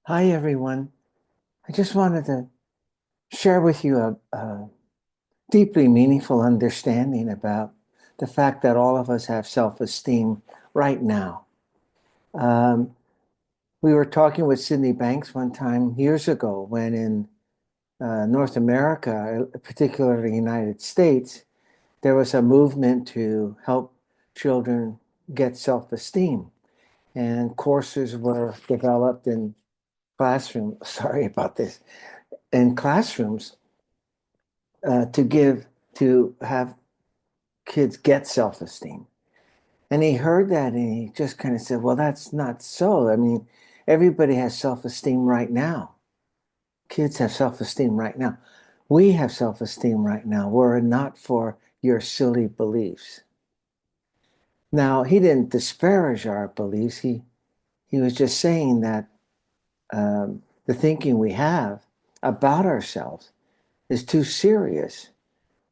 Hi, everyone. I just wanted to share with you a deeply meaningful understanding about the fact that all of us have self-esteem right now. Um, we were talking with Sydney Banks one time years ago when in North America, particularly the United States, there was a movement to help children get self-esteem. And courses were developed in classrooms, sorry about this, in classrooms to give to have kids get self-esteem. And he heard that and he just kind of said, well, that's not so. I mean, everybody has self-esteem right now. Kids have self-esteem right now. We have self-esteem right now. Were it not for your silly beliefs. Now, he didn't disparage our beliefs. He was just saying that the thinking we have about ourselves is too serious.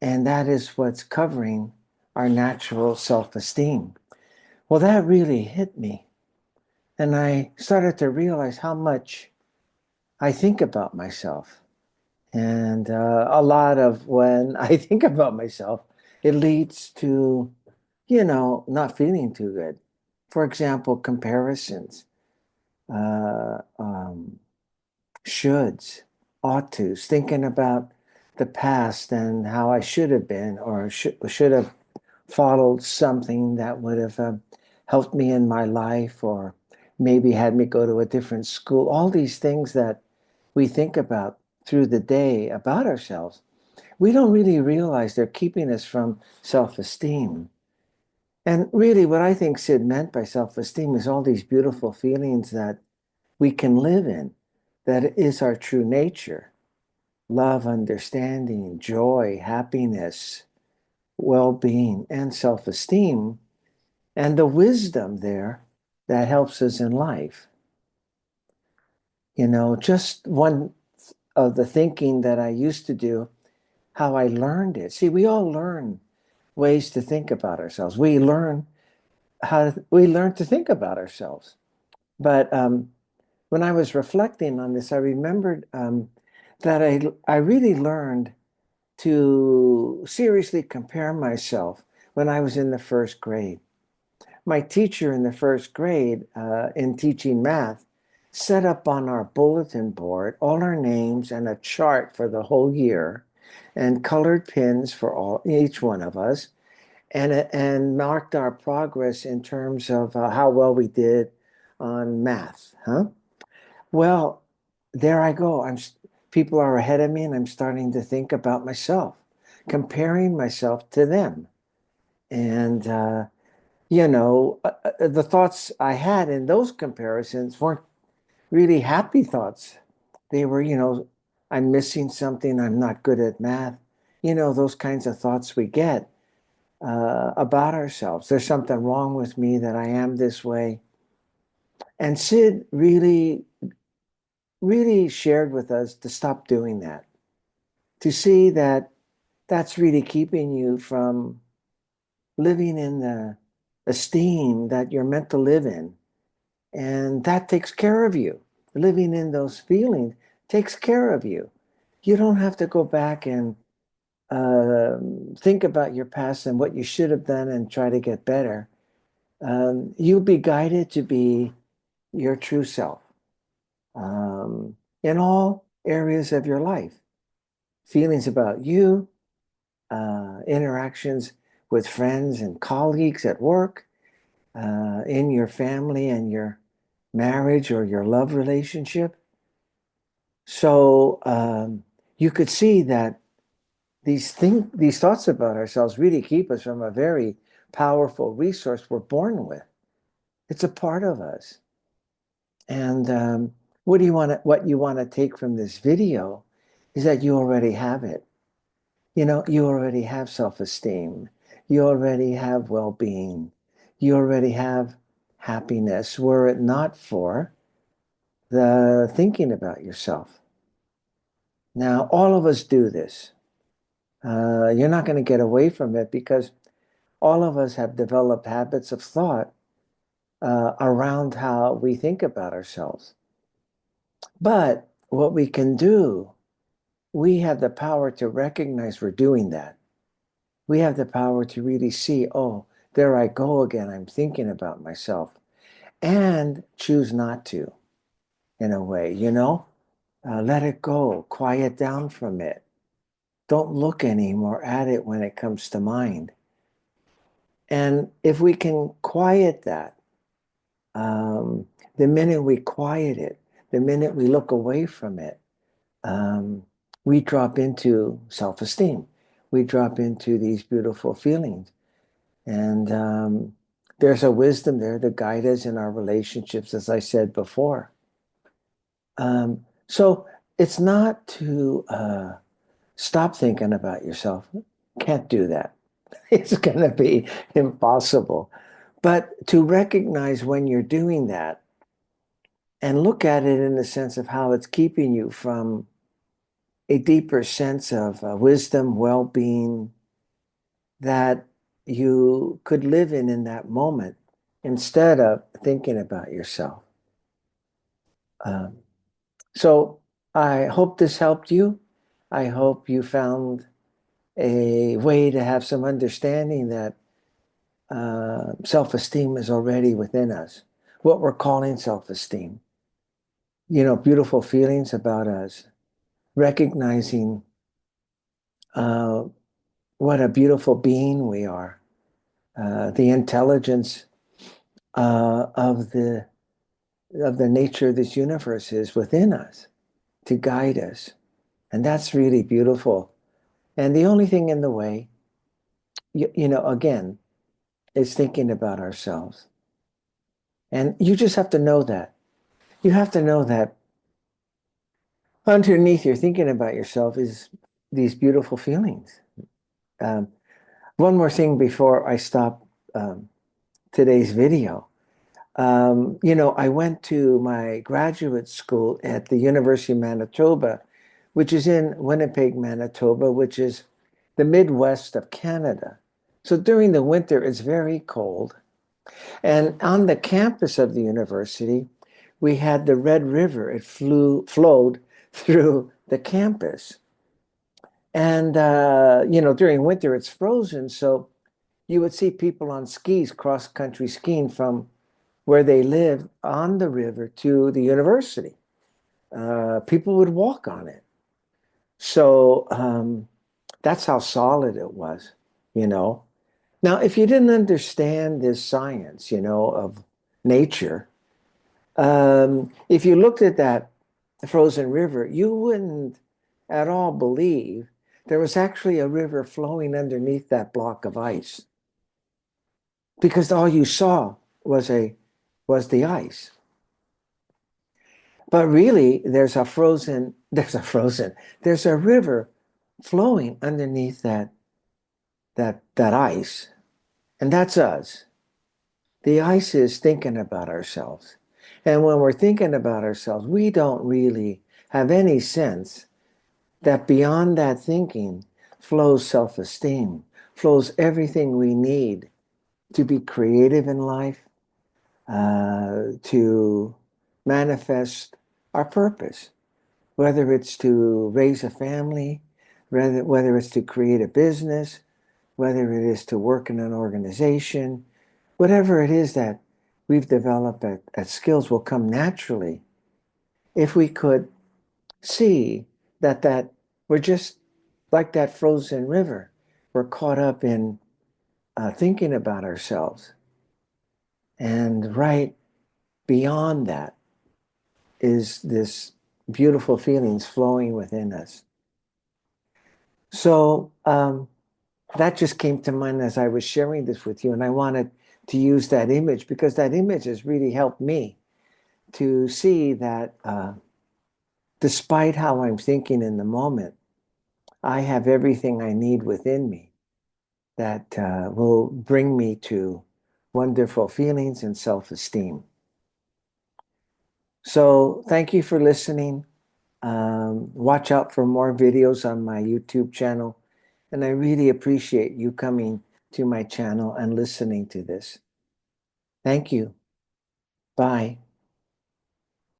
And that is what's covering our natural self-esteem. Well, that really hit me. And I started to realize how much I think about myself. And a lot of when I think about myself, it leads to, not feeling too good. For example, comparisons, uh, um, shoulds, ought tos, thinking about the past and how I should have been or should have followed something that would have helped me in my life or maybe had me go to a different school. All these things that we think about through the day about ourselves, we don't really realize they're keeping us from self-esteem. And really, what I think Sid meant by self-esteem is all these beautiful feelings that we can live in, that is our true nature: love, understanding, joy, happiness, well-being, and self-esteem, and the wisdom there that helps us in life. Just one of the thinking that I used to do, how I learned it. See, we all learn ways to think about ourselves. We learn to think about ourselves. But when I was reflecting on this, I remembered that I really learned to seriously compare myself when I was in the first grade. My teacher in the first grade, in teaching math, set up on our bulletin board all our names and a chart for the whole year and colored pins for each one of us and marked our progress in terms of how well we did on math. Huh? Well, there I go. People are ahead of me and I'm starting to think about myself, comparing myself to them. And the thoughts I had in those comparisons weren't really happy thoughts. They were, I'm missing something, I'm not good at math. Those kinds of thoughts we get about ourselves. There's something wrong with me that I am this way. And Sid really, really shared with us to stop doing that, to see that that's really keeping you from living in the esteem that you're meant to live in. And that takes care of you. Living in those feelings takes care of you. You don't have to go back and think about your past and what you should have done and try to get better. You'll be guided to be your true self in all areas of your life. Feelings about you, interactions with friends and colleagues at work, in your family and your marriage or your love relationship. So you could see that these thoughts about ourselves really keep us from a very powerful resource we're born with. It's a part of us. And what you want to take from this video is that you already have it. You already have self-esteem. You already have well-being. You already have happiness, were it not for the thinking about yourself. Now, all of us do this. You're not going to get away from it because all of us have developed habits of thought around how we think about ourselves. But what we can do, we have the power to recognize we're doing that. We have the power to really see, oh, there I go again. I'm thinking about myself, and choose not to, in a way, let it go, quiet down from it. Don't look anymore at it when it comes to mind. And if we can quiet that, um, the minute we quiet it, the minute we look away from it, um, we drop into self-esteem. We drop into these beautiful feelings. And there's a wisdom there to guide us in our relationships, as I said before. So it's not to stop thinking about yourself. Can't do that. It's going to be impossible. But to recognize when you're doing that and look at it in the sense of how it's keeping you from a deeper sense of wisdom, well-being that you could live in that moment instead of thinking about yourself. Um, so I hope this helped you. I hope you found a way to have some understanding that self-esteem is already within us. What we're calling self-esteem, beautiful feelings about us, recognizing uh, what a beautiful being we are, the intelligence of the nature of this universe is within us to guide us. And that's really beautiful. And the only thing in the way, again, is thinking about ourselves. And you just have to know that. You have to know that underneath you're thinking about yourself is these beautiful feelings. Um, one more thing before I stop today's video. I went to my graduate school at the University of Manitoba, which is in Winnipeg, Manitoba, which is the Midwest of Canada. So during the winter, it's very cold. And on the campus of the university, we had the Red River. It flowed through the campus. And, during winter, it's frozen. So you would see people on skis, cross country skiing from where they lived on the river to the university. People would walk on it. So that's how solid it was, you know. Now, if you didn't understand this science, of nature, if you looked at that frozen river, you wouldn't at all believe there was actually a river flowing underneath that block of ice because all you saw was the ice. But really, there's a river flowing underneath that ice, and that's us. The ice is thinking about ourselves. And when we're thinking about ourselves, we don't really have any sense that beyond that thinking flows self-esteem, flows everything we need to be creative in life, to manifest our purpose, whether it's to raise a family, whether it's to create a business, whether it is to work in an organization, whatever it is that we've developed at skills will come naturally if we could see that we're just like that frozen river. We're caught up in thinking about ourselves. And right beyond that is this beautiful feelings flowing within us. So that just came to mind as I was sharing this with you. And I wanted to use that image because that image has really helped me to see that despite how I'm thinking in the moment, I have everything I need within me that will bring me to wonderful feelings and self-esteem. So thank you for listening. Watch out for more videos on my YouTube channel. And I really appreciate you coming to my channel and listening to this. Thank you. Bye.